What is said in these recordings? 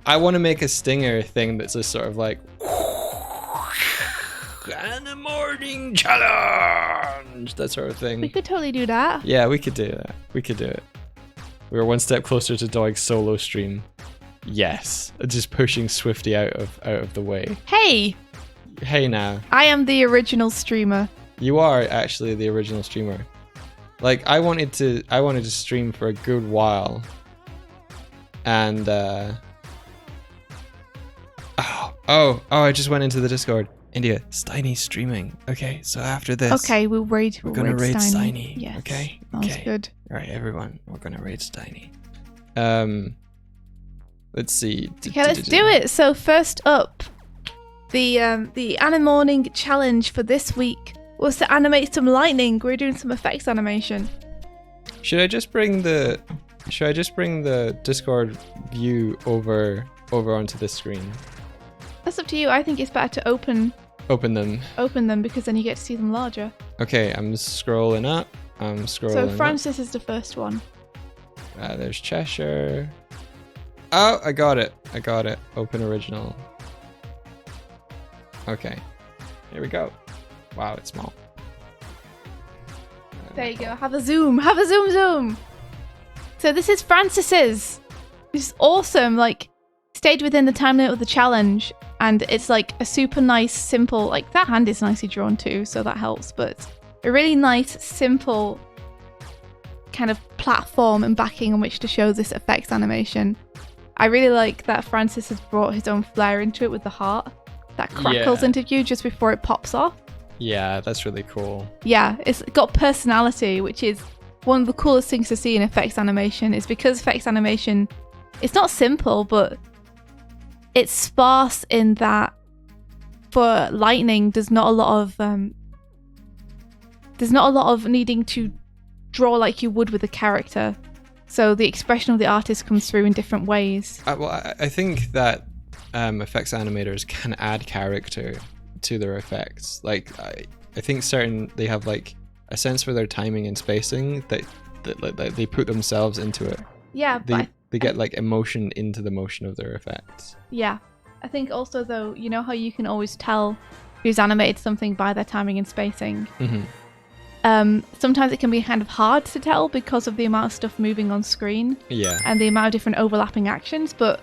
I want to make a stinger thing that's just sort of like Animorning challenge, that sort of thing. We could totally do that. Yeah, we could do that. We could do it. We were one step closer to Doig's solo stream. Yes, just pushing Swifty out of the way. Hey. Hey now. I am the original streamer. You are actually the original streamer. Like I wanted to stream for a good while, and I just went into the Discord. India, Steiny's streaming. Okay, so after this, okay, we're gonna raid Steiny. Steiny. Yes, okay, that's good. All right, everyone, we're gonna raid Steiny. Let's see. Okay, let's do it. So first up, the Animorning challenge for this week was to animate some lightning. We're doing some effects animation. Should I just bring the Discord view over onto this screen? That's up to you. I think it's better to open them because then you get to see them larger. Okay, I'm scrolling up. So Francis is the first one. There's Cheshire. Oh, I got it. Open original. Okay. Here we go. Wow, it's small. There you go. Have a zoom. Have a zoom. So this is Francis's. This is awesome. Like, stayed within the time limit of the challenge. And it's like a super nice, simple, like that hand is nicely drawn too, so that helps. But a really nice, simple kind of platform and backing on which to show this effects animation. I really like that Francis has brought his own flair into it with the heart that crackles into you just before it pops off. Yeah, that's really cool. Yeah, it's got personality, which is one of the coolest things to see in effects animation. Is because effects animation, it's not simple, but it's sparse in that for lightning there's not a lot of needing to draw like you would with a character, so the expression of the artist comes through in different ways. Well, I think that effects animators can add character to their effects. Like I think they have like a sense for their timing and spacing that they put themselves into it. Yeah, they get like emotion into the motion of their effects. Yeah. I think also though, you know how you can always tell who's animated something by their timing and spacing? Mm-hmm. Sometimes it can be kind of hard to tell because of the amount of stuff moving on screen. Yeah. And the amount of different overlapping actions, but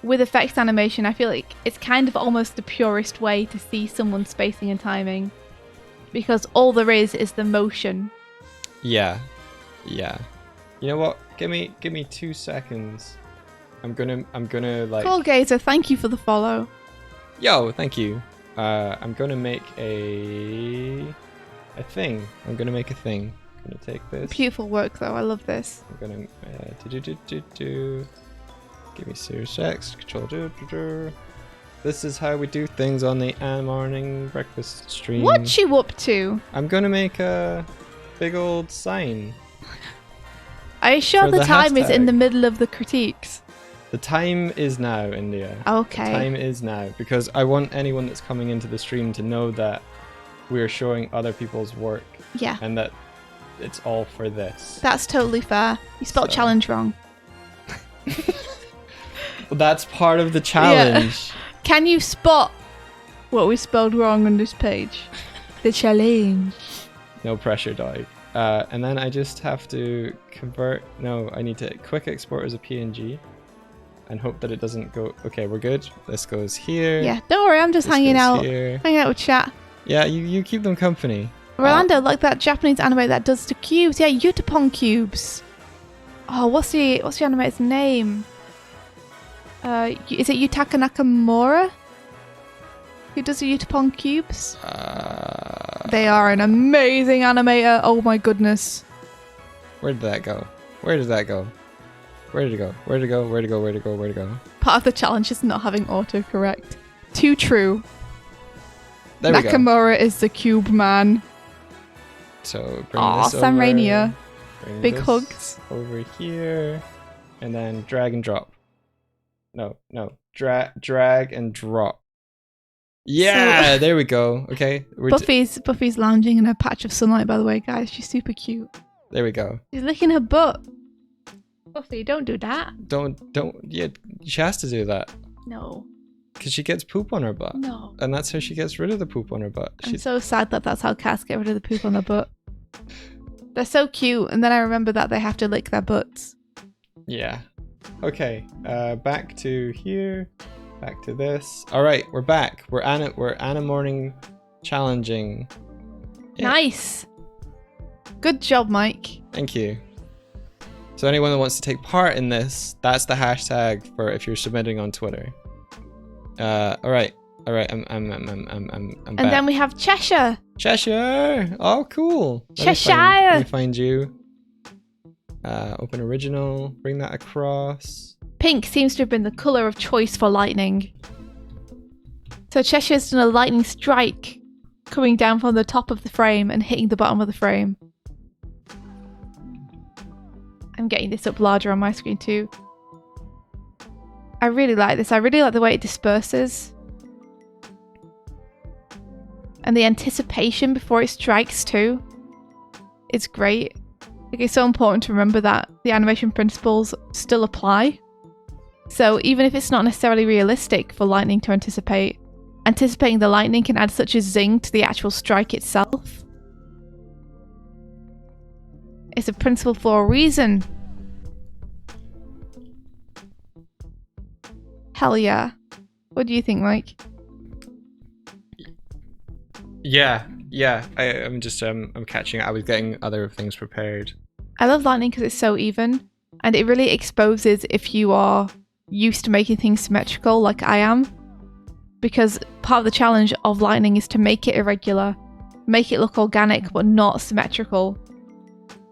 with effects animation, I feel like it's kind of almost the purest way to see someone's spacing and timing because all there is the motion. Yeah. You know what? Give me 2 seconds. I'm gonna like. Cool Gazer, thank you for the follow. Yo, thank you. I'm gonna make a thing. I'm gonna take this. Beautiful work though. I love this. I'm gonna give me Serious X. Control. This is how we do things on the Animorning breakfast stream. What you up to? I'm gonna make a big old sign. Are you sure the time is in the middle of the critiques? The time is now, India. Okay. The time is now, because I want anyone that's coming into the stream to know that we're showing other people's work. Yeah. And that it's all for this. That's totally fair. You spelled challenge wrong. Well, that's part of the challenge. Yeah. Can you spot what we spelled wrong on this page? The challenge. No pressure, Doig. And then I just have to convert. No, I need to quick export as a PNG and hope that it doesn't go. Okay, we're good. This goes here. Yeah, don't worry. I'm just hanging out with chat. Yeah, you keep them company. Rolando, like that Japanese anime that does the cubes. Yeah, Yutapon cubes. Oh, what's the animator's name? Is it Yutaka Nakamura? Who does the Yutapon cubes? They are an amazing animator. Oh my goodness. Where did that go? Where did it go? Part of the challenge is not having autocorrect. Too true. There we go. Nakamura is the cube man. So bring this Sam over. Rainier. Bring Big this hugs. Over here. And then drag and drop. No. Drag and drop. Yeah, so, there we go. Okay. Buffy's lounging in a patch of sunlight, by the way, guys. She's super cute. There we go. She's licking her butt. Buffy, don't do that. Don't. Yeah, she has to do that. No. Because she gets poop on her butt. No. And that's how she gets rid of the poop on her butt. I'm so sad that that's how cats get rid of the poop on their butt. They're so cute, and then I remember that they have to lick their butts. Yeah. Okay. Back to here. Back to this. All right, we're back. We're Animorning challenging. Yeah. Nice. Good job, Mike. Thank you. So anyone that wants to take part in this, that's the hashtag for if you're submitting on Twitter. All right. I'm And back. then we have Cheshire. Cheshire. Oh, cool. Cheshire. Let me find you. Open original. Bring that across. Pink seems to have been the colour of choice for lightning. So Cheshire's done a lightning strike coming down from the top of the frame and hitting the bottom of the frame. I'm getting this up larger on my screen too. I really like this. I really like the way it disperses. And the anticipation before it strikes too. It's great. Like, it's so important to remember that the animation principles still apply. So even if it's not necessarily realistic for lightning to anticipate, anticipating the lightning can add such a zing to the actual strike itself. It's a principle for a reason. Hell yeah. What do you think, Mike? Yeah. I'm just I'm catching it. I was getting other things prepared. I love lightning because it's so even, and it really exposes if you are used to making things symmetrical like I am. Because part of the challenge of lightning is to make it irregular, make it look organic but not symmetrical.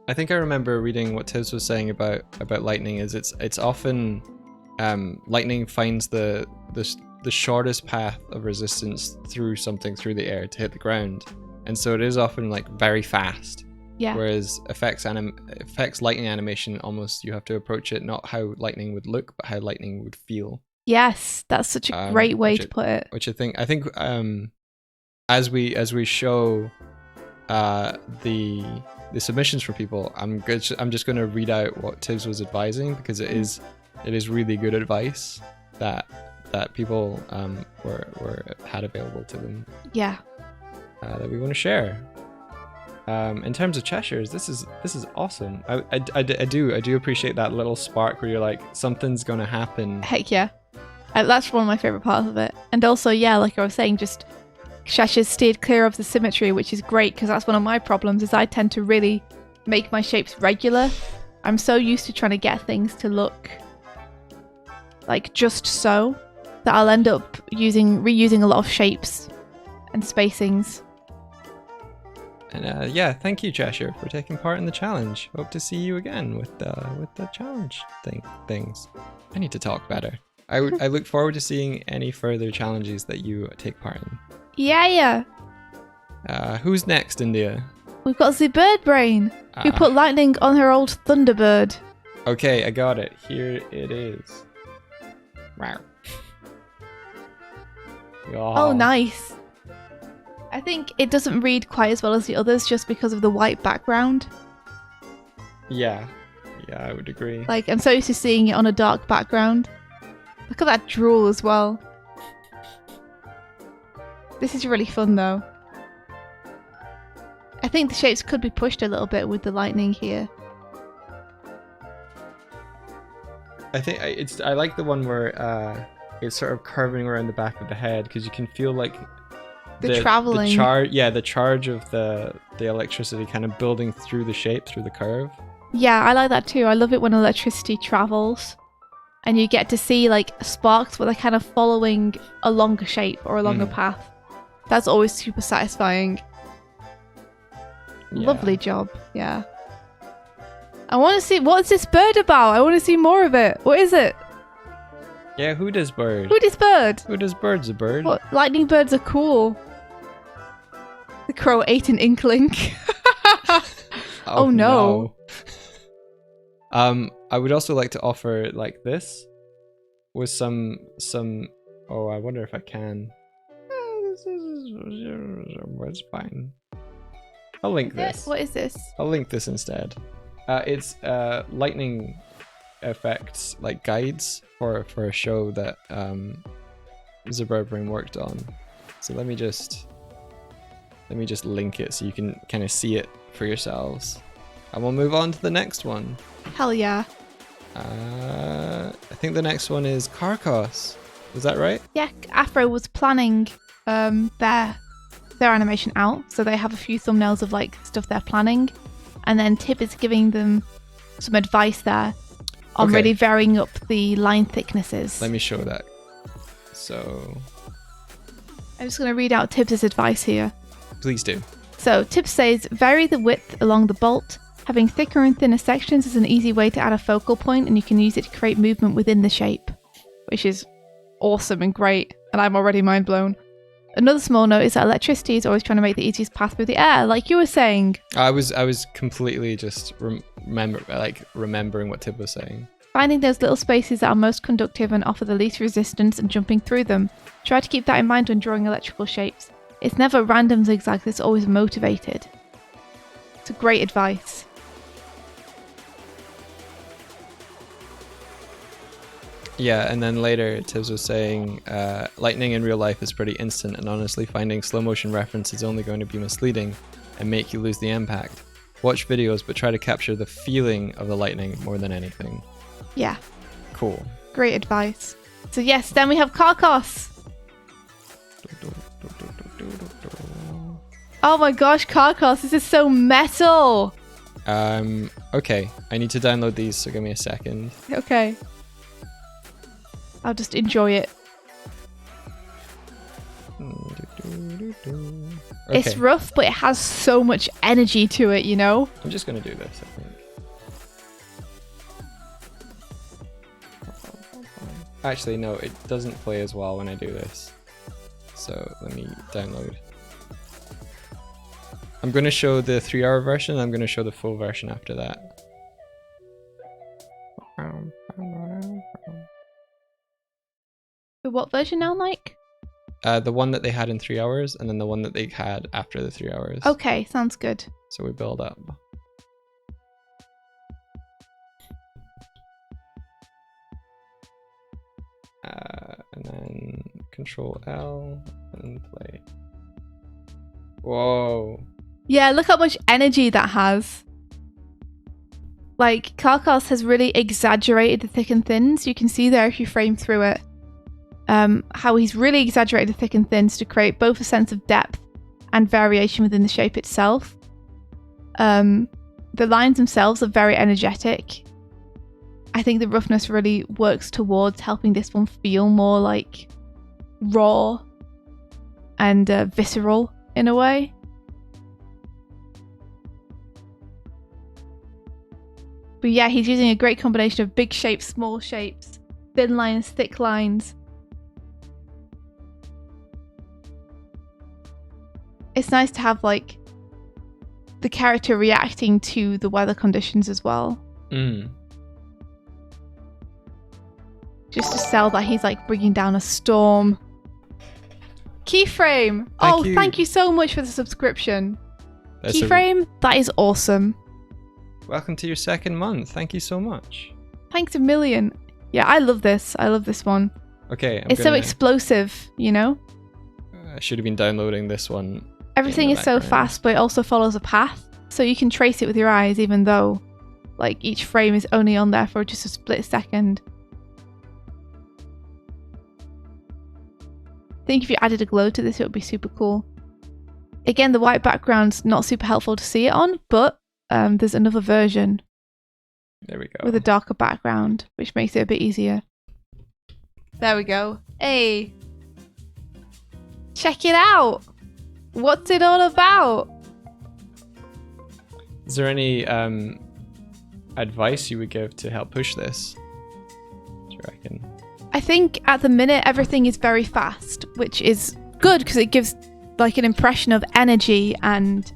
I think I remember reading what Tibbs was saying about lightning is it's often lightning finds the shortest path of resistance through something through the air to hit the ground, and so it is often like very fast. Yeah. Whereas effects lightning animation, almost you have to approach it not how lightning would look but how lightning would feel. Yes, that's such a great way to put it. Which I think as we show the submissions for people, I'm just going to read out what Tibbs was advising, because it is really good advice that people had available to them. Yeah. That we want to share. In terms of Cheshire's, this is awesome. I do appreciate that little spark where you're like, something's gonna happen. Heck yeah. That's one of my favourite parts of it. And also, yeah, like I was saying, just Cheshire's steered clear of the symmetry, which is great, because that's one of my problems, is I tend to really make my shapes regular. I'm so used to trying to get things to look like just so, that I'll end up reusing a lot of shapes and spacings. And yeah, thank you, Cheshire, for taking part in the challenge. Hope to see you again with the challenge things. I need to talk better. I look forward to seeing any further challenges that you take part in. Yeah. Who's next, India? We've got the Bird Brain, who put lightning on her old Thunderbird. Okay, I got it. Here it is. Wow. Oh, nice. I think it doesn't read quite as well as the others just because of the white background. Yeah, I would agree. Like, I'm so used to seeing it on a dark background. Look at that drool as well. This is really fun though. I think the shapes could be pushed a little bit with the lightning here. I think I like the one where it's sort of curving around the back of the head, because you can feel like the traveling. The charge of the electricity kind of building through the shape, through the curve. Yeah, I like that too. I love it when electricity travels and you get to see like sparks where they're kind of following a longer shape or a longer path. That's always super satisfying. Yeah. Lovely job. Yeah. I want to see, what's this bird about? I want to see more of it. What is it? Yeah, who does bird? Who does bird? Who does bird's a bird? What? Lightning birds are cool. The crow ate an inkling. Oh no. I would also like to offer like this with some oh, I wonder if I can. It's fine. I'll link this. What is this? I'll link this instead. It's lightning effects like guides for a show that Zaberbrain worked on. So let me just link it so you can kind of see it for yourselves, and we'll move on to the next one. Hell yeah. I think the next one is Carcos. Is that right? Yeah, Afro was planning their animation out, so they have a few thumbnails of like stuff they're planning, and then Tib is giving them some advice there on really varying up the line thicknesses. Let me show that. So I'm just going to read out Tibbs' advice here. Please do. So Tibbs says, vary the width along the bolt. Having thicker and thinner sections is an easy way to add a focal point, and you can use it to create movement within the shape, which is awesome and great, and I'm already mind blown. Another small note is that electricity is always trying to make the easiest path through the air, like you were saying. I was completely just remembering what Tib was saying. Finding those little spaces that are most conductive and offer the least resistance and jumping through them. Try to keep that in mind when drawing electrical shapes. It's never random zigzags, it's always motivated. It's a great advice. Yeah, and then later Tibbs was saying, lightning in real life is pretty instant, and honestly finding slow motion reference is only going to be misleading and make you lose the impact. Watch videos, but try to capture the feeling of the lightning more than anything. Yeah. Cool. Great advice. So yes, then we have Carcos. Oh my gosh, Carcos, this is so metal. Okay, I need to download these, so give me a second. Okay. I'll just enjoy it. Okay. It's rough, but it has so much energy to it, you know? I'm just gonna do this, I think. Actually, no, it doesn't play as well when I do this. So let me download. I'm going to show the 3-hour version. I'm going to show the full version after that. What version now, Mike? The one that they had in 3 hours, and then the one that they had after the 3 hours. Okay, sounds good. So we build up. And then Control L and play. Whoa. Yeah, look how much energy that has. Like, Carcos has really exaggerated the thick and thins. You can see there if you frame through it. How he's really exaggerated the thick and thins to create both a sense of depth and variation within the shape itself. The lines themselves are very energetic. I think the roughness really works towards helping this one feel more like raw and visceral in a way. But yeah, he's using a great combination of big shapes, small shapes, thin lines, thick lines. It's nice to have like the character reacting to the weather conditions as well. Just to sell that he's like bringing down a storm. Keyframe! Thank you so much for the subscription. Keyframe, that is awesome. Welcome to your second month. Thank you so much. Thanks a million. Yeah, I love this. I love this one. Okay. It's so explosive, you know? I should have been downloading this one. Everything is so fast, but it also follows a path. So you can trace it with your eyes, even though like each frame is only on there for just a split second. I think if you added a glow to this, it would be super cool. Again, the white background's not super helpful to see it on, but there's another version. There we go. With a darker background, which makes it a bit easier. There we go. Hey! Check it out! What's it all about? Is there any advice you would give to help push this? What do you reckon? I think at the minute everything is very fast, which is good because it gives like an impression of energy and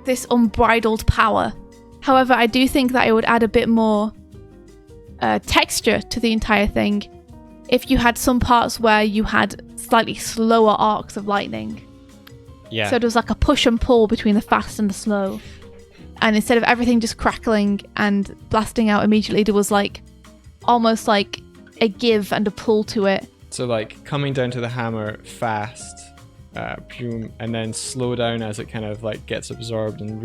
this unbridled power. However, I do think that it would add a bit more texture to the entire thing if you had some parts where you had slightly slower arcs of lightning. Yeah. So there was like a push and pull between the fast and the slow. And instead of everything just crackling and blasting out immediately, there was like almost like a give and a pull to it. So like coming down to the hammer fast, and then slow down as it kind of like gets absorbed and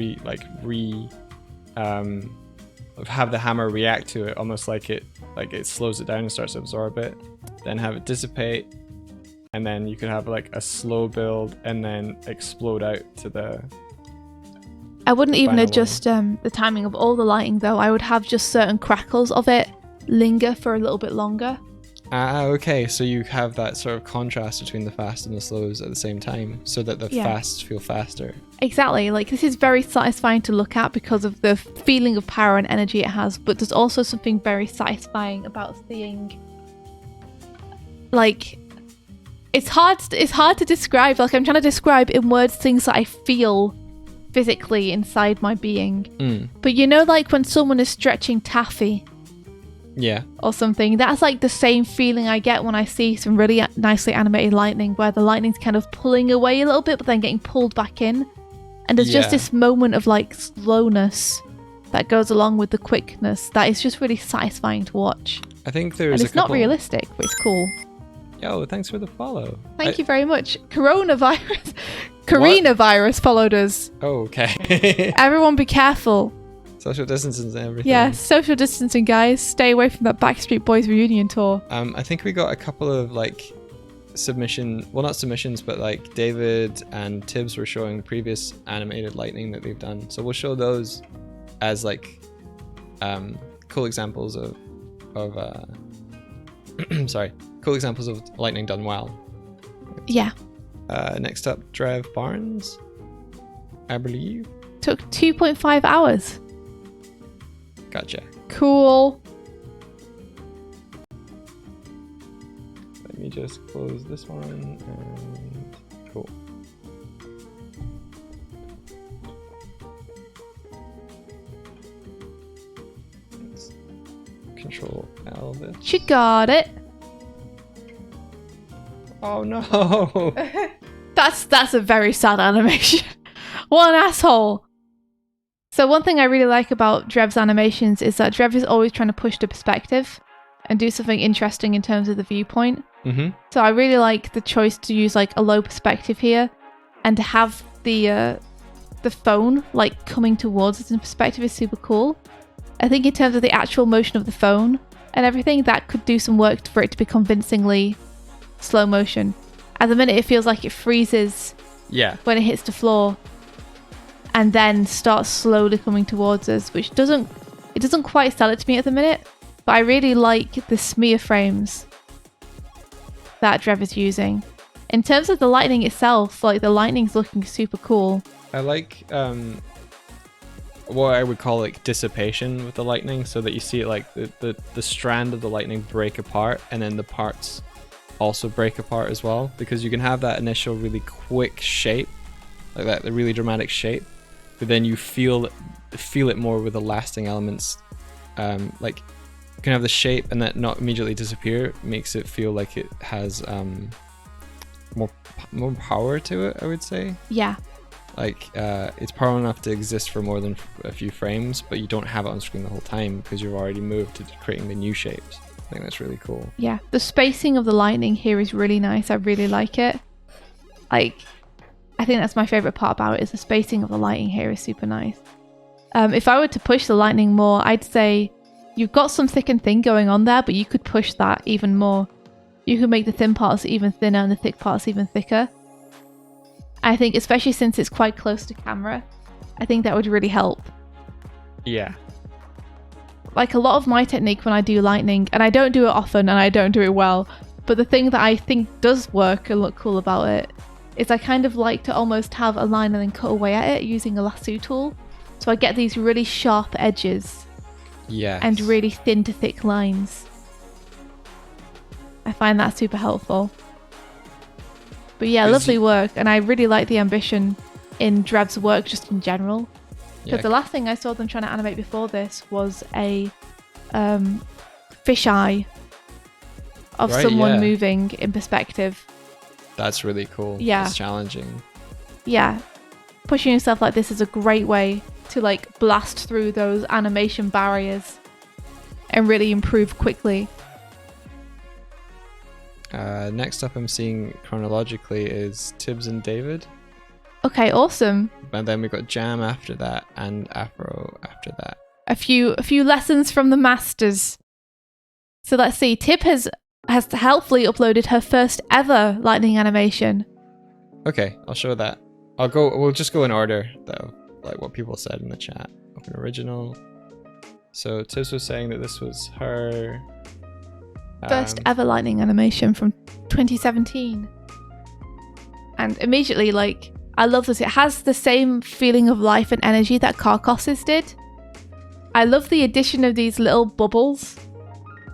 have the hammer react to it, almost like it slows it down and starts to absorb it. Then have it dissipate, and then you could have like a slow build and then explode out to the. I wouldn't even adjust the timing of all the lighting though. I would have just certain crackles of it linger for a little bit longer. Okay, so you have that sort of contrast between the fast and the slows at the same time, so that the fasts feel faster. Exactly, like this is very satisfying to look at because of the feeling of power and energy it has, but there's also something very satisfying about seeing, like, it's hard to describe. Like, I'm trying to describe in words things that I feel physically inside my being. But you know, like when someone is stretching taffy, or something, that's like the same feeling I get when I see some really nicely animated lightning, where the lightning's kind of pulling away a little bit but then getting pulled back in, and there's just this moment of like slowness that goes along with the quickness that is just really satisfying to watch. I think there's and it's not realistic, but it's cool. Yo, thanks for the follow. Thank you very much. Coronavirus followed us. Oh, okay. Everyone be careful. Social distancing and everything. Yeah, social distancing, guys. Stay away from that Backstreet Boys reunion tour. I think we got a couple of like not submissions, but like David and Tibbs were showing previous animated lightning that they've done. So we'll show those as like cool examples of cool examples of lightning done well. Yeah. Next up, Drev Barnes, I believe. Took 2.5 hours. Gotcha. Cool. Let me just close this one and cool. Let's Control L this. She got it. Oh no. That's a very sad animation. What an asshole. So one thing I really like about Drev's animations is that Drev is always trying to push the perspective and do something interesting in terms of the viewpoint. So I really like the choice to use like a low perspective here and to have the phone like coming towards us in perspective is super cool. I think in terms of the actual motion of the phone and everything, that could do some work for it to be convincingly slow motion. At the minute it feels like it freezes when it hits the floor and then starts slowly coming towards us, which doesn't quite sell it to me at the minute, but I really like the smear frames that Drev is using. In terms of the lightning itself, like the lightning's looking super cool. I like what I would call like dissipation with the lightning, so that you see it like the strand of the lightning break apart and then the parts also break apart as well, because you can have that initial really quick shape, like that, the really dramatic shape, but then you feel it more with the lasting elements. Like you can have the shape and that not immediately disappear, makes it feel like it has more power to it, I would say. Yeah. Like it's powerful enough to exist for more than a few frames, but you don't have it on screen the whole time because you've already moved to creating the new shapes. I think that's really cool. Yeah, the spacing of the lightning here is really nice. I really like it. Like, I think that's my favorite part about it, is the spacing of the lightning here is super nice. If I were to push the lightning more, I'd say you've got some thick and thin going on there, but you could push that even more. You could make the thin parts even thinner and the thick parts even thicker. I think, especially since it's quite close to camera, I think that would really help. Yeah. Like a lot of my technique when I do lightning, and I don't do it often and I don't do it well, but the thing that I think does work and look cool about it is I kind of like to almost have a line and then cut away at it using a lasso tool. So I get these really sharp edges. Yes. And really thin to thick lines. I find that super helpful. But yeah, lovely work, and I really like the ambition in Drev's work just in general. Because the last thing I saw them trying to animate before this was a fisheye of someone moving in perspective. That's really cool. Yeah. It's challenging. Yeah. Pushing yourself like this is a great way to like blast through those animation barriers and really improve quickly. Next up I'm seeing chronologically is Tibbs and David. Okay, awesome. And then we got Jam after that and Afro after that. A few lessons from the masters. So let's see. Tib has helpfully uploaded her first ever lightning animation. Okay, I'll show that. We'll just go in order though, like what people said in the chat. Open original. So Tibbs was saying that this was her first ever lightning animation from 2017. And immediately, like, I love this. It has the same feeling of life and energy that Carcosses did. I love the addition of these little bubbles.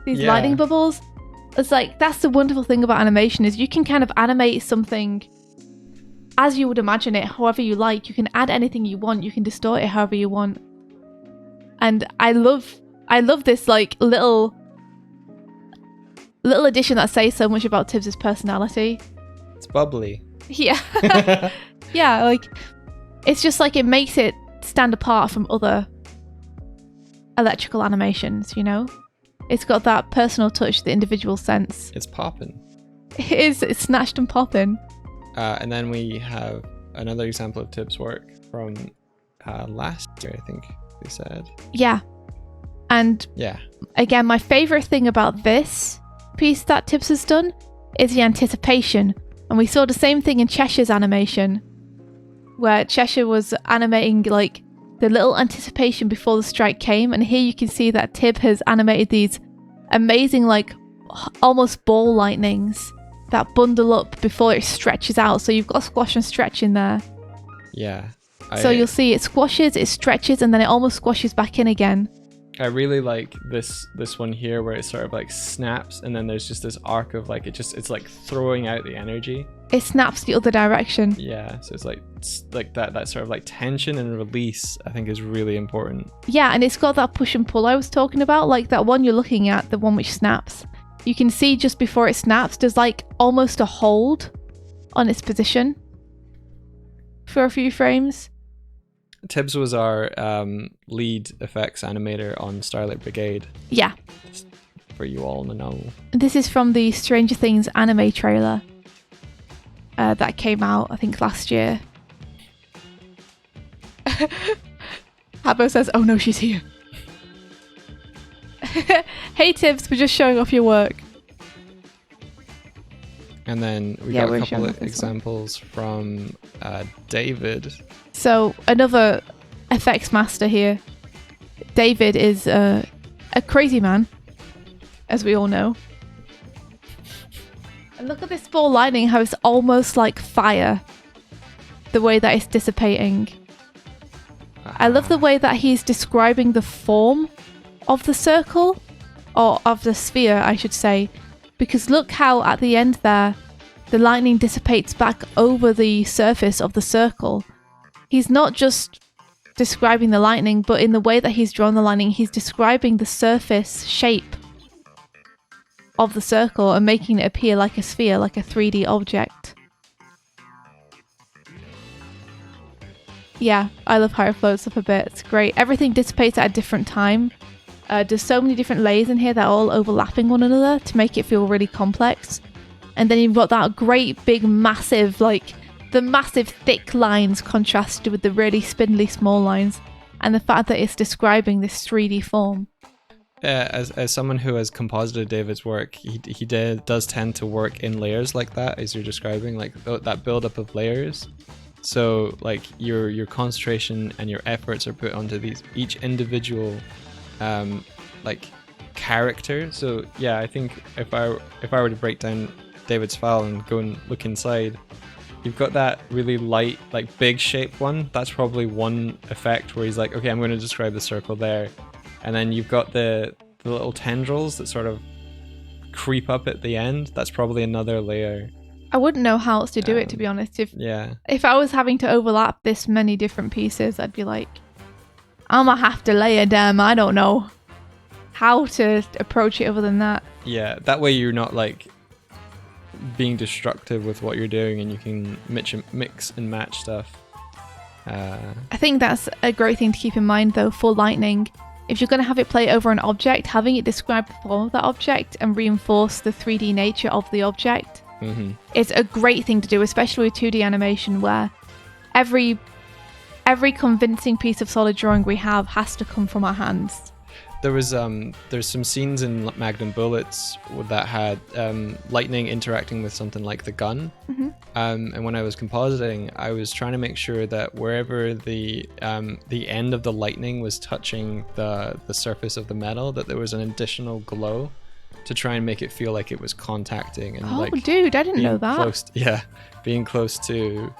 These lightning bubbles. It's like, that's the wonderful thing about animation is you can kind of animate something as you would imagine it, however you like. You can add anything you want. You can distort it however you want. And I love this like little addition that says so much about Tibbs' personality. It's bubbly. Yeah. Yeah, like it's just like it makes it stand apart from other electrical animations, you know? It's got that personal touch, the individual sense. It's poppin'. It is. It's snatched and poppin'. And then we have another example of Tibbs' work from last year, I think they said. Yeah. And again, my favourite thing about this piece that Tibbs has done is the anticipation. And we saw the same thing in Cheshire's animation, where Cheshire was animating like the little anticipation before the strike came. And here you can see that Tib has animated these amazing, like almost ball lightnings that bundle up before it stretches out. So you've got squash and stretch in there. Yeah. So you'll see it squashes, it stretches, and then it almost squashes back in again. I really like this one here where it sort of like snaps and then there's just this arc of like it's like throwing out the energy. It snaps the other direction. Yeah, so it's like that sort of like tension and release I think is really important. Yeah, and it's got that push and pull I was talking about, like that one you're looking at, the one which snaps. You can see just before it snaps there's like almost a hold on its position for a few frames. Tibbs was our lead effects animator on Starlight Brigade. Yeah. Just for you all to know. This is from the Stranger Things anime trailer that came out, I think, last year. Habbo says, oh no, she's here. Hey Tibbs, we're just showing off your work. And then we got a couple of examples from David. So another effects master here. David is a crazy man, as we all know. And look at this ball lightning, how it's almost like fire. The way that it's dissipating. I love the way that he's describing the form of the circle, or of the sphere, I should say. Because look how at the end there, the lightning dissipates back over the surface of the circle. He's not just describing the lightning, but in the way that he's drawn the lightning, he's describing the surface shape of the circle and making it appear like a sphere, like a 3D object. Yeah, I love how it floats up a bit. It's great. Everything dissipates at a different time. There's so many different layers in here that are all overlapping one another to make it feel really complex. And then you've got that great big massive, like the massive thick lines contrasted with the really spindly small lines, and the fact that it's describing this 3D form. As someone who has composited David's work, he does tend to work in layers like that, as you're describing, like that build up of layers. So like your concentration and your efforts are put onto each individual like character. So yeah, I think if I were to break down David's file and go and look inside, you've got that really light, like big shape one. That's probably one effect where he's like, okay, I'm going to describe the circle there. And then you've got the little tendrils that sort of creep up at the end. That's probably another layer. I wouldn't know how else to do it, to be honest. If I was having to overlap this many different pieces, I'd be like, I'm gonna have to layer them. I don't know how to approach it other than that. Yeah, that way you're not like being destructive with what you're doing, and you can mix and match stuff. I think that's a great thing to keep in mind, though, for lightning. If you're going to have it play over an object, having it describe the form of that object and reinforce the 3D nature of the object is a great thing to do, especially with 2D animation, where every convincing piece of solid drawing we have has to come from our hands. There's some scenes in Magnum Bullets that had lightning interacting with something like the gun, and when I was compositing, I was trying to make sure that wherever the end of the lightning was touching the surface of the metal, that there was an additional glow to try and make it feel like it was contacting and dude, I didn't know that. Being close to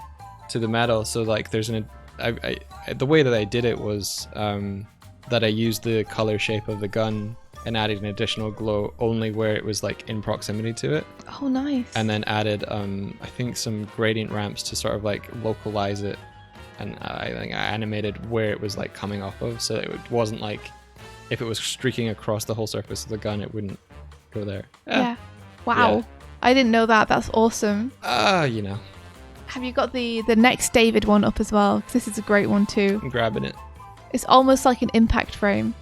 the metal. So like there's the way that I did it was that I used the color shape of the gun and added an additional glow only where it was like in proximity to it. Oh, nice. And then added I think some gradient ramps to sort of like localize it, and I think I animated where it was like coming off of, so it wasn't like if it was streaking across the whole surface of the gun, it wouldn't go there. Yeah. Wow. Yeah. I didn't know that. That's awesome. You know. Have you got the next David one up as well? Because this is a great one too. I'm grabbing it. It's almost like an impact frame.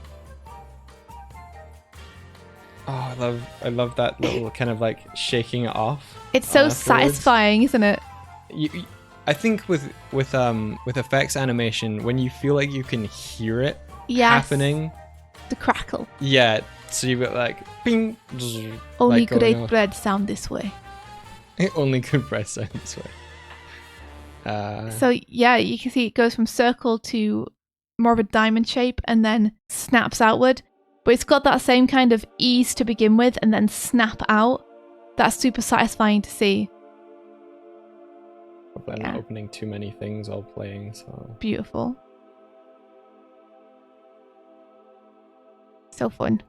Oh, I love that little kind of like shaking it off. It's so satisfying, isn't it? I think with effects animation, when you feel like you can hear it happening, the crackle. Yeah, so you've got like bing. Only like good ate bread sound this way. Only good bread sound this way. So yeah, you can see it goes from circle to more of a diamond shape and then snaps outward, but it's got that same kind of ease to begin with and then snap out. That's super satisfying to see. Hopefully I'm not opening too many things while playing. So beautiful. So fun.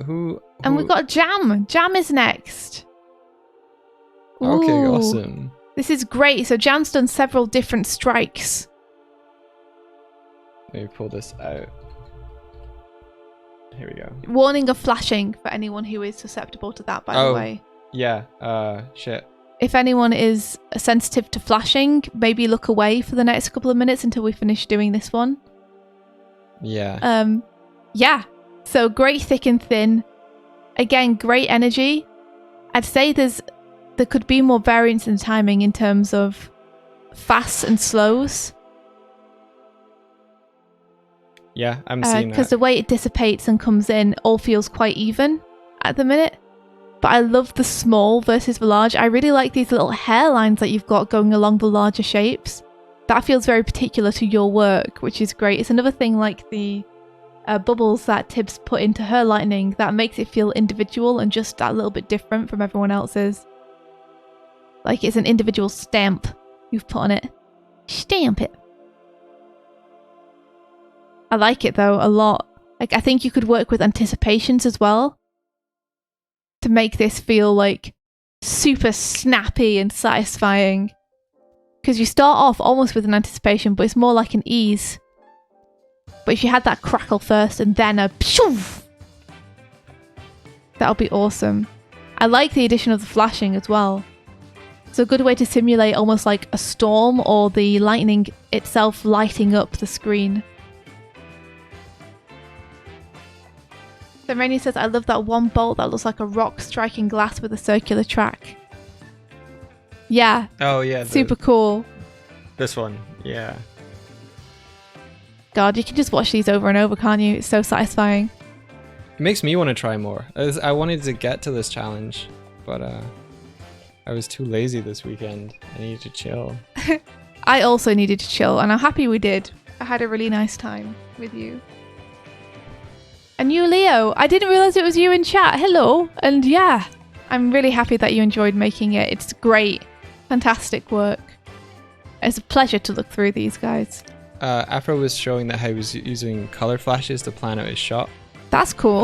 Who? And we've got Jam. Jam is next. Okay, Ooh. awesome. This is great. So Jam's done several different strikes. Let me pull this out. Here we go. Warning of flashing for anyone who is susceptible to that, by the way. Yeah. Shit. If anyone is sensitive to flashing, maybe look away for the next couple of minutes until we finish doing this one. Yeah. Yeah. So great thick and thin. Again, great energy. I'd say there could be more variance in timing in terms of fasts and slows. Yeah, I'm seeing that. Because the way it dissipates and comes in all feels quite even at the minute. But I love the small versus the large. I really like these little hairlines that you've got going along the larger shapes. That feels very particular to your work, which is great. It's another thing like the bubbles that Tibbs put into her lightning that makes it feel individual and just that little bit different from everyone else's. Like it's an individual stamp you've put on it. Stamp it. I like it though a lot. Like I think you could work with anticipations as well to make this feel like super snappy and satisfying. Because you start off almost with an anticipation, but it's more like an ease. But if you had that crackle first and then a pshoof, that would be awesome. I like the addition of the flashing as well. It's a good way to simulate almost like a storm or the lightning itself lighting up the screen. So Rainy says, I love that one bolt that looks like a rock striking glass with a circular track. Yeah. Oh yeah. Super cool. This one. Yeah. God, you can just watch these over and over, can't you? It's so satisfying. It makes me want to try more. I wanted to get to this challenge, but I was too lazy this weekend. I needed to chill. I also needed to chill, and I'm happy we did. I had a really nice time with you. And you, Leo, I didn't realise it was you in chat. Hello. And yeah, I'm really happy that you enjoyed making it. It's great. Fantastic work. It's a pleasure to look through these guys. Afro was showing that he was using color flashes to plan out his shot. That's cool.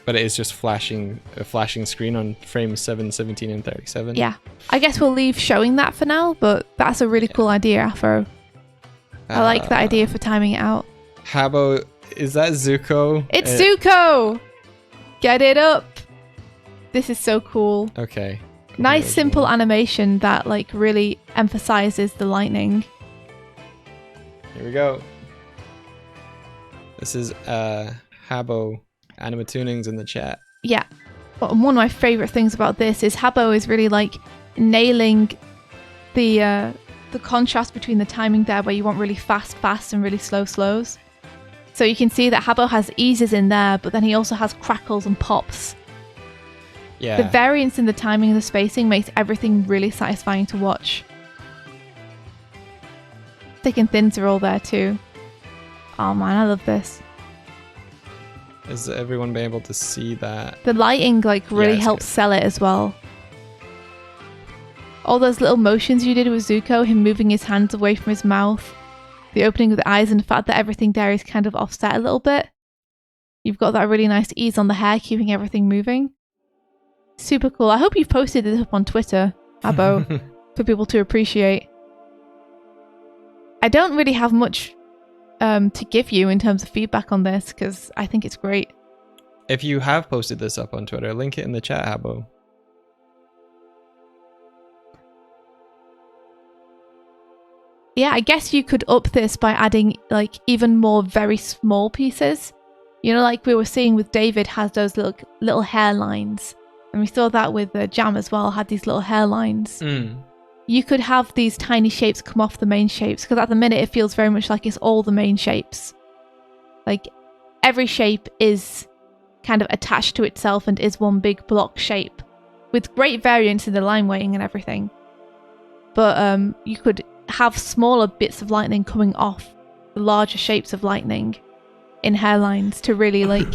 But it is just a flashing screen on frames 7, 17, and 37. Yeah. I guess we'll leave showing that for now, but that's a really cool idea, Afro. I like that idea for timing it out. How about, is that Zuko? It's Zuko! Get it up! This is so cool. Okay. Nice simple animation that like really emphasizes the lightning. Here we go. This is Habbo Animatunings in the chat. Yeah. But one of my favorite things about this is Habbo is really like nailing the contrast between the timing there, where you want really fast and really slows. So you can see that Habbo has eases in there, but then he also has crackles and pops. Yeah. The variance in the timing and the spacing makes everything really satisfying to watch. Thick and thins are all there too. Oh man, I love this. Is everyone been able to see that? The lighting like really helps sell it as well. All those little motions you did with Zuko, him moving his hands away from his mouth, the opening of the eyes, and the fact that everything there is kind of offset a little bit. You've got that really nice ease on the hair, keeping everything moving. Super cool. I hope you've posted this up on Twitter, Habbo, for people to appreciate. I don't really have much to give you in terms of feedback on this, because I think it's great. If you have posted this up on Twitter, link it in the chat, Habbo. Yeah, I guess you could up this by adding like even more very small pieces. You know, like we were seeing with David has those little hairlines. And we saw that with Jam as well, had these little hairlines. You could have these tiny shapes come off the main shapes, because at the minute it feels very much like it's all the main shapes. Like every shape is kind of attached to itself and is one big block shape, with great variance in the line weighting and everything. But you could have smaller bits of lightning coming off the larger shapes of lightning in hairlines to really like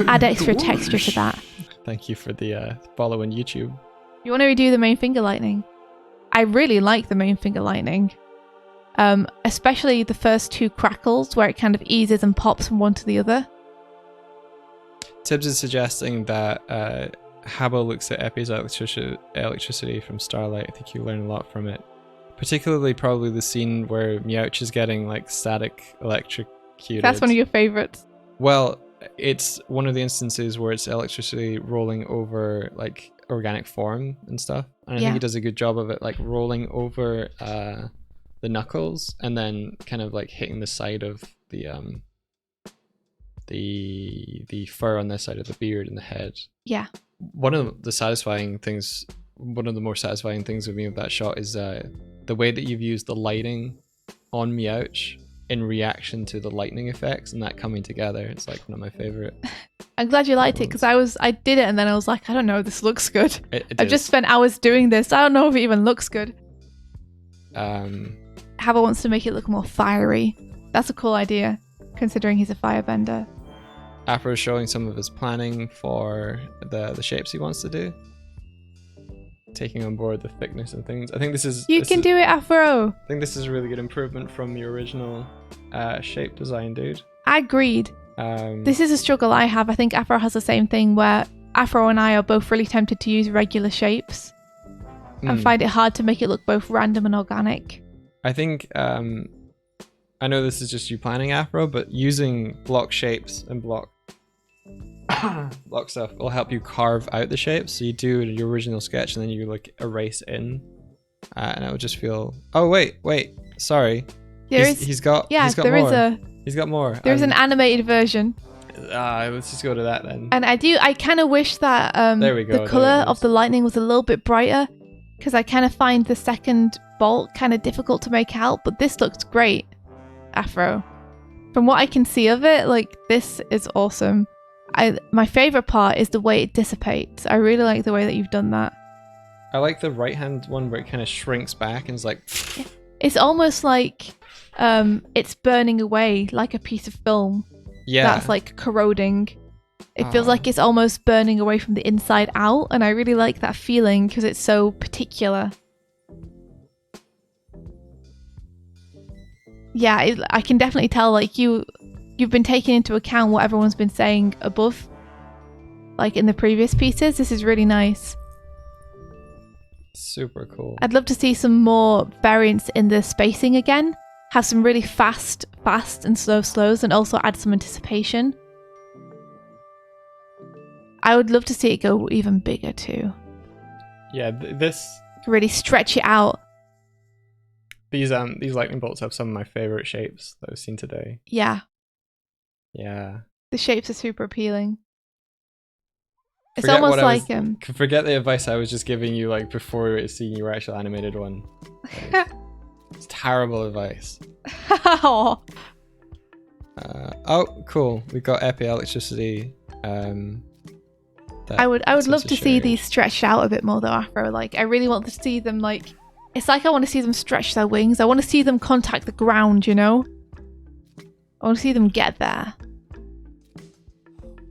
add extra texture to that. Thank you for the follow on YouTube. You want to redo the main finger lightning? I really like the main finger lightning. Especially the first two crackles where it kind of eases and pops from one to the other. Tibbs is suggesting that Habbo looks at Epi's electricity from Starlight. I think you learn a lot from it. Particularly probably the scene where Meowth is getting like static electrocuted. That's one of your favorites. Well, it's one of the instances where it's electricity rolling over like organic form and stuff. And I think he does a good job of it, like rolling over the knuckles and then kind of like hitting the side of the fur on this side of the beard and the head. Yeah. One of the more satisfying things with me of that shot is the way that you've used the lighting on Meowth in reaction to the lightning effects and that coming together. It's like one of my favorite. I'm glad you liked it, because I did it and then I was like, I don't know, this looks good. I've just spent hours doing this. I don't know if it even looks good. Habbo wants to make it look more fiery. That's a cool idea, considering he's a firebender. Afro's showing some of his planning for the shapes he wants to do. Taking on board the thickness and things. I think this is... You can do it, Afro! I think this is a really good improvement from the original shape design, dude. Agreed. This is a struggle I have. I think Afro has the same thing, where Afro and I are both really tempted to use regular shapes and find it hard to make it look both random and organic. I think... I know this is just you planning, Afro, but using block shapes and block stuff will help you carve out the shapes. So you do your original sketch and then you like erase in, and it would just feel. Oh wait, sorry. He's got more. There's an animated version. Let's just go to that then. And I kind of wish that there we go, the color of the lightning was a little bit brighter, because I kind of find the second bolt kind of difficult to make out. But this looks great, Afro. From what I can see of it, like this is awesome. My favorite part is the way it dissipates. I really like the way that you've done that. I like the right hand one where it kind of shrinks back and is like... It's almost like it's burning away like a piece of film. Yeah. That's like corroding. It feels like it's almost burning away from the inside out, and I really like that feeling because it's so particular. Yeah, I can definitely tell like you've been taking into account what everyone's been saying above, like in the previous pieces. This is really nice. Super cool. I'd love to see some more variance in the spacing again. Have some really fast and slow slows, and also add some anticipation. I would love to see it go even bigger too. Yeah, this Really stretch it out. these lightning bolts have some of my favorite shapes that I've seen today. Yeah. Yeah. The shapes are super appealing. It's Forget almost what I like was, forget the advice I was just giving you like before we were seeing your actual animated one. It's terrible advice. Oh. Oh, cool. We got epi electricity. I would love to see these stretched out a bit more though, Afro. Like, I really want to see them like, it's like I want to see them stretch their wings. I want to see them contact the ground, you know? I want to see them get there.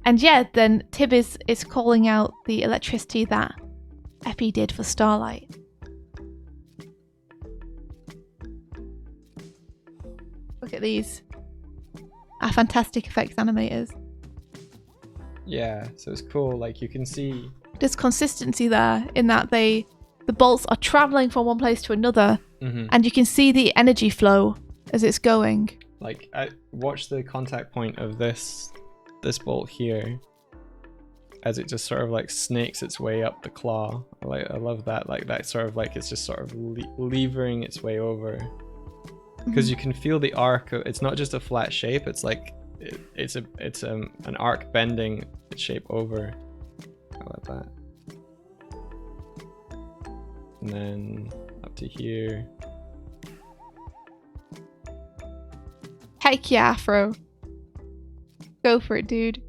And yeah, then Tib is calling out the electricity that Epi did for Starlight. Look at these. Our fantastic effects animators. Yeah, so it's cool. Like you can see There's consistency there in that the bolts are traveling from one place to another, and you can see the energy flow as it's going. Like I watch the contact point of this bolt here as it just sort of like snakes its way up the claw. I love that. Like that sort of like it's just sort of levering its way over, because you can feel the arc. It's not just a flat shape. It's like it's an arc bending its shape over. I love that. And then up to here. Heck yeah, Afro. Go for it, dude.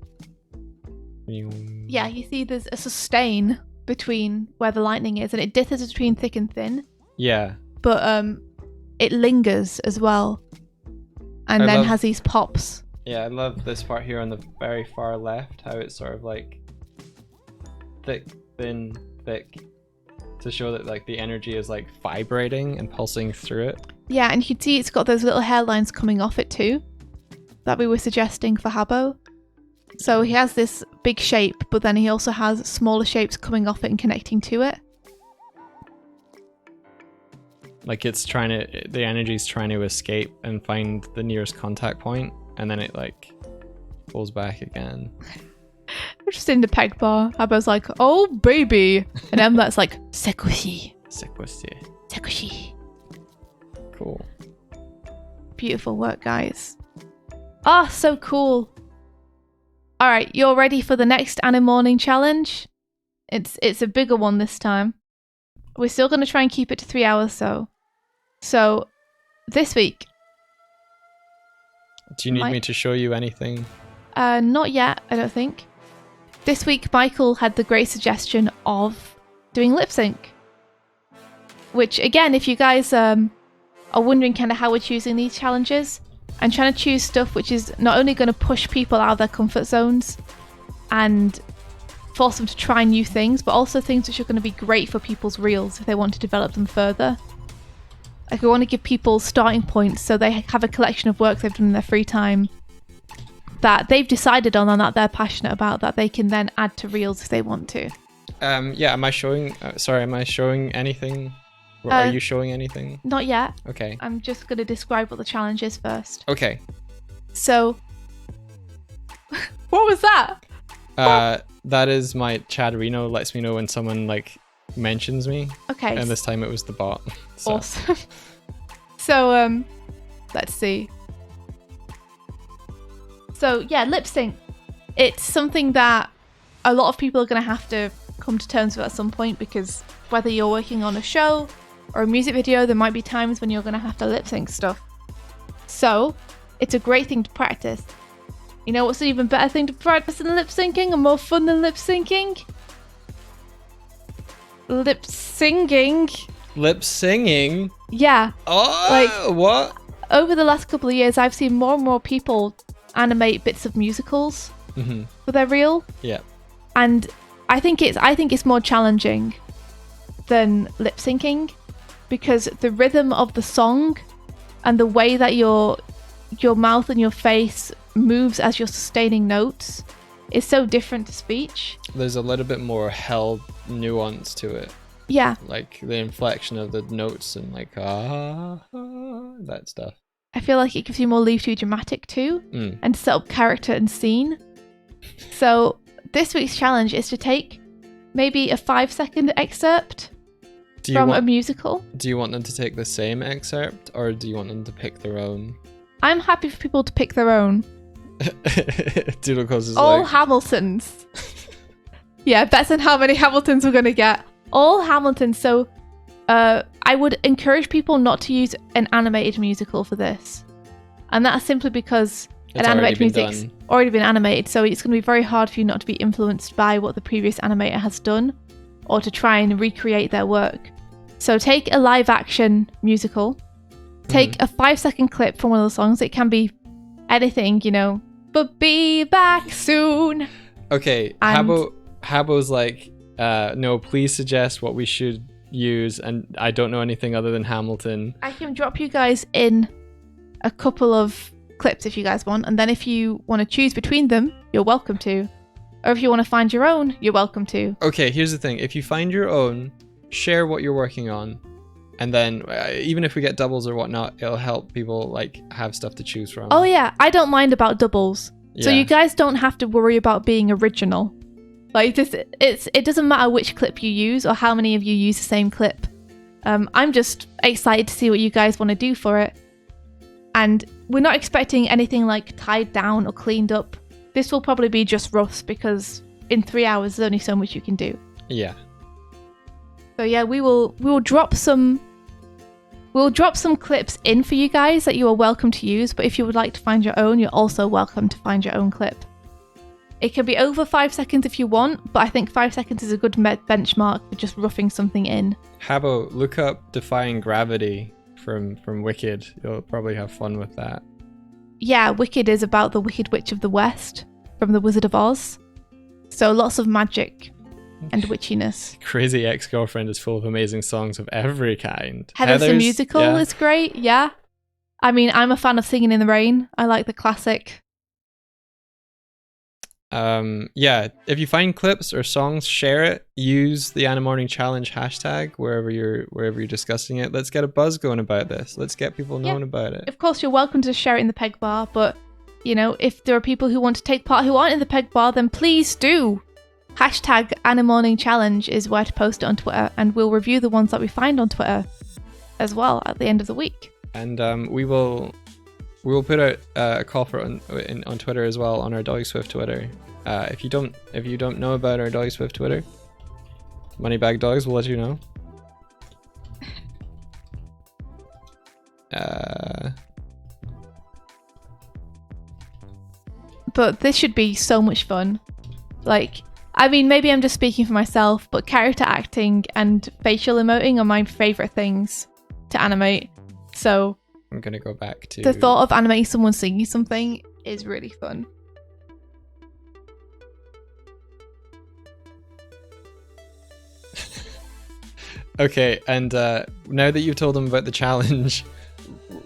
Yeah, you see there's a sustain between where the lightning is, and it differs between thick and thin. Yeah. But it lingers as well. And then has these pops. Yeah, I love this part here on the very far left, how it's sort of like thick, thin, thick, to show that like the energy is like vibrating and pulsing through it. Yeah, and you can see it's got those little hairlines coming off it too, that we were suggesting for Habbo. So he has this big shape, but then he also has smaller shapes coming off it and connecting to it. Like it's the energy's trying to escape and find the nearest contact point, and then it like pulls back again. We're just in the peg bar. Habbo's like, oh baby. And Emlet's like, Sekushi. Sekushi. Sekushi. Cool. Beautiful work, guys. Ah, so cool. Alright, you're ready for the next Animorning challenge? It's a bigger one this time. We're still going to try and keep it to 3 hours though. So, this week... Do you need me to show you anything? Not yet, I don't think. This week, Michael had the great suggestion of doing lip sync. Which, again, if you guys are wondering kind of how we're choosing these challenges, I'm trying to choose stuff which is not only going to push people out of their comfort zones and force them to try new things, but also things which are going to be great for people's reels if they want to develop them further. Like, I want to give people starting points so they have a collection of work they've done in their free time that they've decided on and that they're passionate about, that they can then add to reels if they want to. Yeah, am I showing... am I showing anything? Or are you showing anything? Not yet. Okay. I'm just going to describe what the challenge is first. Okay. So... what was that? That is my Chad Reno lets me know when someone like mentions me. Okay. And this time it was the bot. So. Awesome. So, let's see. So, yeah, lip sync. It's something that a lot of people are going to have to come to terms with at some point, because whether you're working on a show or a music video, there might be times when you're going to have to lip sync stuff. So, it's a great thing to practice. You know what's an even better thing to practice than lip syncing and more fun than lip syncing? Lip singing. Lip singing? Yeah. Oh, like, what? Over the last couple of years, I've seen more and more people animate bits of musicals for their reel. Yeah. And I think it's more challenging than lip syncing, because the rhythm of the song and the way that your mouth and your face moves as you're sustaining notes is so different to speech. There's a little bit more held nuance to it. Yeah. Like the inflection of the notes and like that stuff. I feel like it gives you more leave to be dramatic too, and set up character and scene. So this week's challenge is to take maybe a 5-second excerpt from a musical. Do you want them to take the same excerpt, or do you want them to pick their own? I'm happy for people to pick their own. Doodlecos is all like... Hamiltons. Yeah, bets on how many Hamiltons we're going to get. All Hamiltons. So I would encourage people not to use an animated musical for this. And that's simply because an animated music's already been animated. So it's going to be very hard for you not to be influenced by what the previous animator has done or to try and recreate their work. So take a live action musical. Take a 5-second clip from one of the songs. It can be anything, you know. But be back soon. Okay, Habo's like, no, please suggest what we should use, and I don't know anything other than Hamilton. I can drop you guys in a couple of clips if you guys want, and then if you want to choose between them, you're welcome to. Or if you want to find your own, you're welcome to. Okay, here's the thing. If you find your own, share what you're working on. And then even if we get doubles or whatnot, it'll help people like have stuff to choose from. Oh yeah, I don't mind about doubles. Yeah. So you guys don't have to worry about being original. Like this, it doesn't matter which clip you use or how many of you use the same clip. I'm just excited to see what you guys want to do for it. And we're not expecting anything like tied down or cleaned up. This will probably be just rough because in 3 hours there's only so much you can do. Yeah. So yeah, we will drop some. We'll drop some clips in for you guys that you are welcome to use, but if you would like to find your own, you're also welcome to find your own clip. It can be over 5 seconds if you want, but I think 5 seconds is a good benchmark for just roughing something in. Habo, look up Defying Gravity from Wicked. You'll probably have fun with that. Yeah, Wicked is about the Wicked Witch of the West from The Wizard of Oz. So lots of magic and witchiness. Crazy Ex-Girlfriend is full of amazing songs of every kind. Heather's the Musical is great, yeah. I mean, I'm a fan of Singing in the Rain. I like the classic. Yeah, if you find clips or songs, share it. Use the Animorning Challenge hashtag wherever you're discussing it. Let's get a buzz going about this. Let's get people knowing about it. Of course, you're welcome to share it in the peg bar, but you know, if there are people who want to take part who aren't in the peg bar, then please do. Hashtag Animorning Challenge is where to post it on Twitter, and we'll review the ones that we find on Twitter as well at the end of the week. And we will put out a call for it on Twitter as well on our Doig Swift Twitter. If you don't know about our Doig Swift Twitter, Moneybag Dogs will let you know. But this should be so much fun. Like, I mean, maybe I'm just speaking for myself, but character acting and facial emoting are my favorite things to animate. So I'm gonna go back to the thought of animating someone singing something is really fun. Okay, and now that you've told them about the challenge,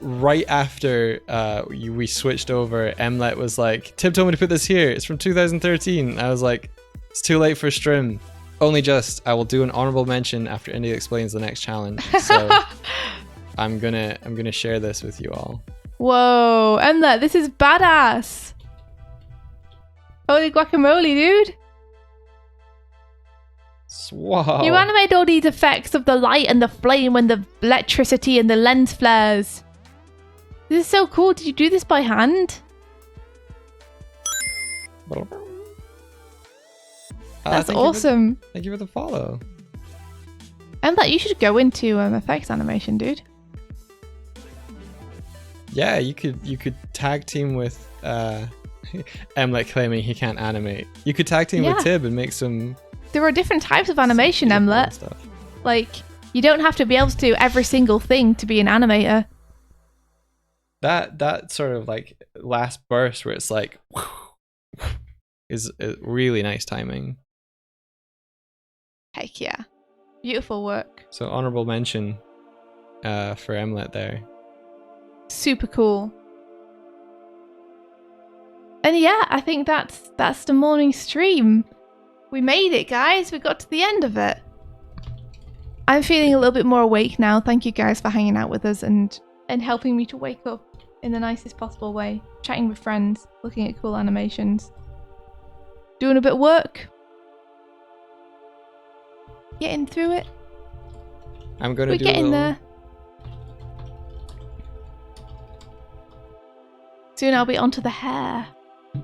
right after we switched over, Emlet was like, Tib told me to put this here. It's from 2013. I was like, it's too late for stream. Only just. I will do an honorable mention after India explains the next challenge. So I'm gonna share this with you all. Whoa, Emlet, this is badass. Holy guacamole, dude. Wow. You animate all these effects of the light and the flame and the electricity and the lens flares. This is so cool. Did you do this by hand? That's awesome. Thank you for the follow. And that you should go into effects animation, dude. Yeah, you could tag team with Emlet claiming he can't animate. You could tag team with Tib and make some. There are different types of animation, Emlet. Like, you don't have to be able to do every single thing to be an animator. That sort of like last burst where it's like is really nice timing. Heck yeah. Beautiful work. So honorable mention for Emlet there. Super cool. And yeah, I think that's the morning stream. We made it, guys. We got to the end of it. I'm feeling a little bit more awake now. Thank you guys for hanging out with us and helping me to wake up in the nicest possible way. Chatting with friends, looking at cool animations. Doing a bit of work. Getting through it. I'm gonna We're do getting a little... there. Soon I'll be onto the hair. The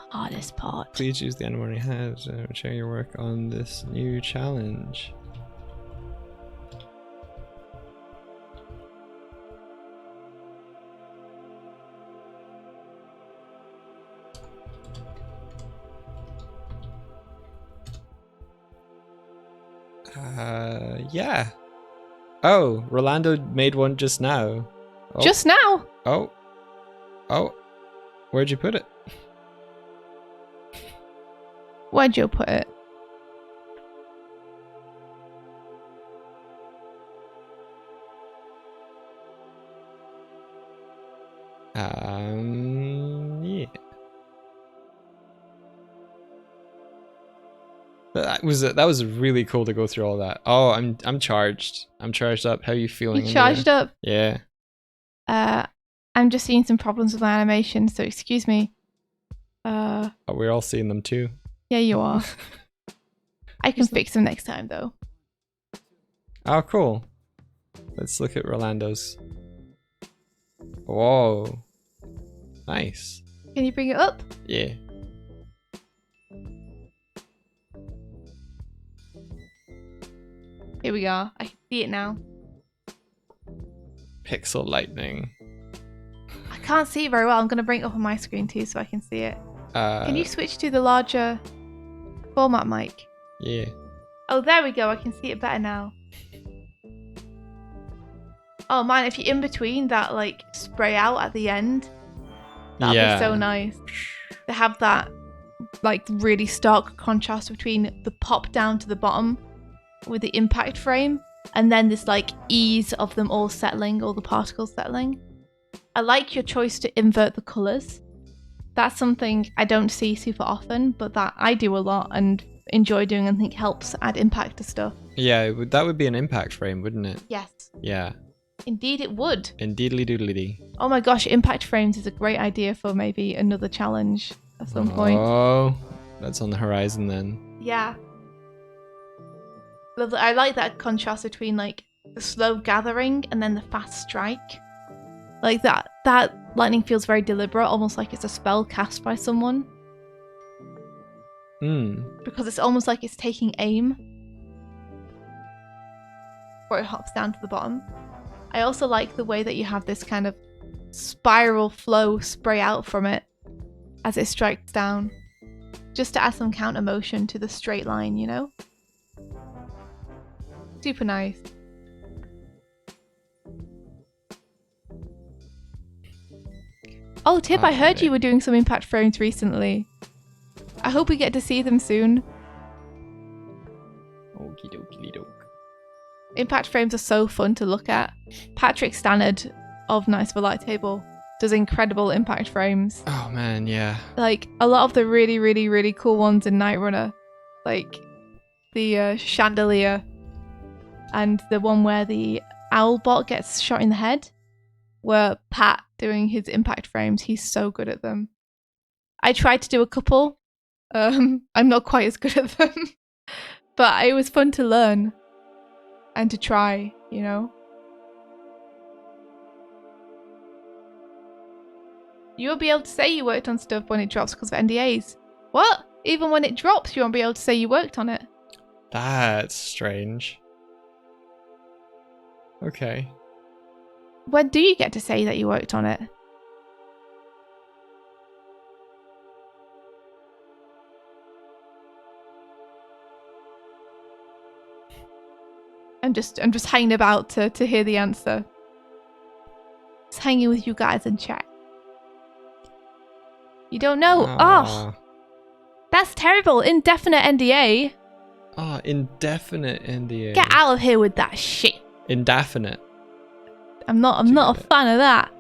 hardest part. Please use the Animorning head to share your work on this new challenge. Yeah. Oh, Rolando made one just now. Oh. Just now? Oh. Oh. Where'd you put it? Where'd you put it? Yeah. That was really cool to go through all that. Oh, I'm charged. I'm charged up. How are you feeling? You charged up? Yeah. I'm just seeing some problems with my animation, so excuse me. Oh, we're all seeing them too. Yeah, you are. I can fix them next time, though. Oh, cool. Let's look at Rolando's. Whoa. Nice. Can you bring it up? Yeah. Here we are. I can see it now. Pixel lightning. I can't see it very well. I'm going to bring it up on my screen too so I can see it. Can you switch to the larger format mic? Yeah. Oh, there we go. I can see it better now. Oh man, if you're in between that like spray out at the end, that'd be so nice. To have that like really stark contrast between the pop down to the bottom with the impact frame and then this like ease of them all settling, all the particles settling. I like your choice to invert the colours. That's something I don't see super often, but that I do a lot and enjoy doing and think helps add impact to stuff. Yeah, that would be an impact frame, wouldn't it? Yes. Yeah. Indeed it would. Indeedly doodly. Oh my gosh, impact frames is a great idea for maybe another challenge at some point. Oh, that's on the horizon then. Yeah. I like that contrast between like the slow gathering and then the fast strike. Like that lightning feels very deliberate, almost like it's a spell cast by someone. Because it's almost like it's taking aim before it hops down to the bottom. I also like the way that you have this kind of spiral flow spray out from it as it strikes down. Just to add some counter motion to the straight line, you know? Super nice. Oh, Tib, I heard you were doing some impact frames recently. I hope we get to see them soon. Okie dokie doke. Impact frames are so fun to look at. Patrick Stannard of Nice for Light Table does incredible impact frames. Oh man, yeah. Like a lot of the really, really, really cool ones in Night Runner, like the chandelier and the one where the owl bot gets shot in the head, were Pat doing his impact frames. He's so good at them. I tried to do a couple. I'm not quite as good at them, but it was fun to learn and to try, you know. You'll be able to say you worked on stuff when it drops because of NDAs. What? Even when it drops, you won't be able to say you worked on it? That's strange. Okay. When do you get to say that you worked on it? I'm just hanging about to hear the answer. Just hanging with you guys in chat. You don't know? Oh, that's terrible. Indefinite NDA. Oh, indefinite NDA. Get out of here with that shit. Indefinite. I'm not a fan of that.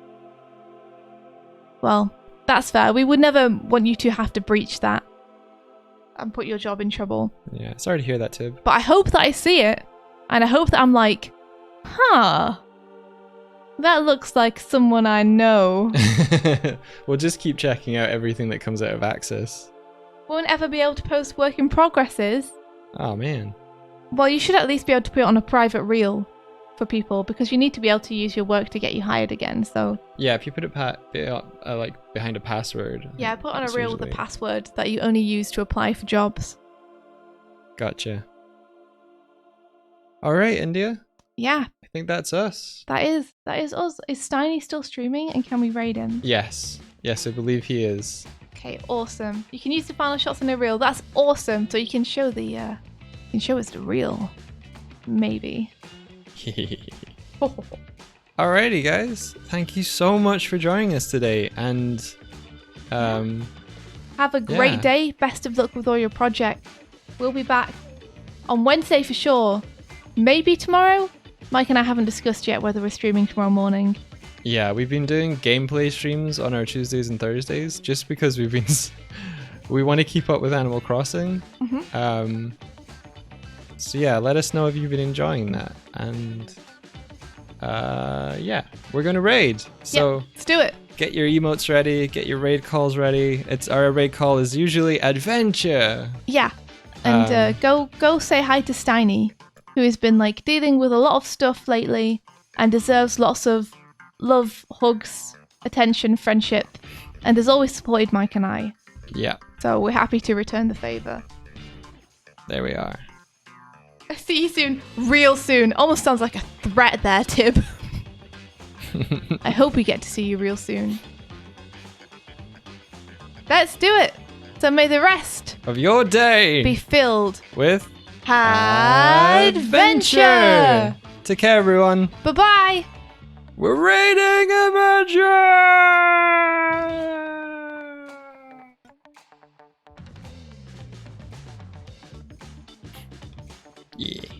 Well, that's fair. We would never want you to have to breach that and put your job in trouble. Yeah, sorry to hear that, Tib. But I hope that I see it, and I hope that I'm like, huh, that looks like someone I know. We'll just keep checking out everything that comes out of Access. Won't ever be able to post work in progresses. Oh man. Well, you should at least be able to put it on a private reel for people because you need to be able to use your work to get you hired again. So Yeah, if you put it like behind a password. yeah, put on a that's reel with a usually- password that you only use to apply for jobs. Gotcha. All right, India. Yeah, I think that's us. that is us. Is Steiny still streaming, and can we raid him? Yes. Yes, I believe he is. Okay, awesome. You can use the final shots on the reel. That's awesome. So you can show the you can show us the reel, maybe. Alrighty, guys. Thank you so much for joining us today, and Have a great Yeah. day. Best of luck with all your projects. We'll be back on Wednesday for sure. Maybe tomorrow. Mike and I haven't discussed yet whether we're streaming tomorrow morning. yeah, we've been doing gameplay streams on our Tuesdays and Thursdays just because we've been we want to keep up with Animal Crossing. So yeah, let us know if you've been enjoying that, and yeah, we're gonna raid. So Yep, let's do it. get your emotes ready, get your raid calls ready. Our raid call is usually adventure. Yeah, and go say hi to Steiny, who has been like dealing with a lot of stuff lately and deserves lots of love, hugs, attention, friendship, and has always supported Mike and I. Yeah, So we're happy to return the favor. there we are. See you soon, real soon. Almost sounds like a threat there, Tib. I hope we get to see you real soon. Let's do it. So may the rest Of your day be filled with adventure. Take care, everyone. Bye-bye. We're raiding adventure. Yeah.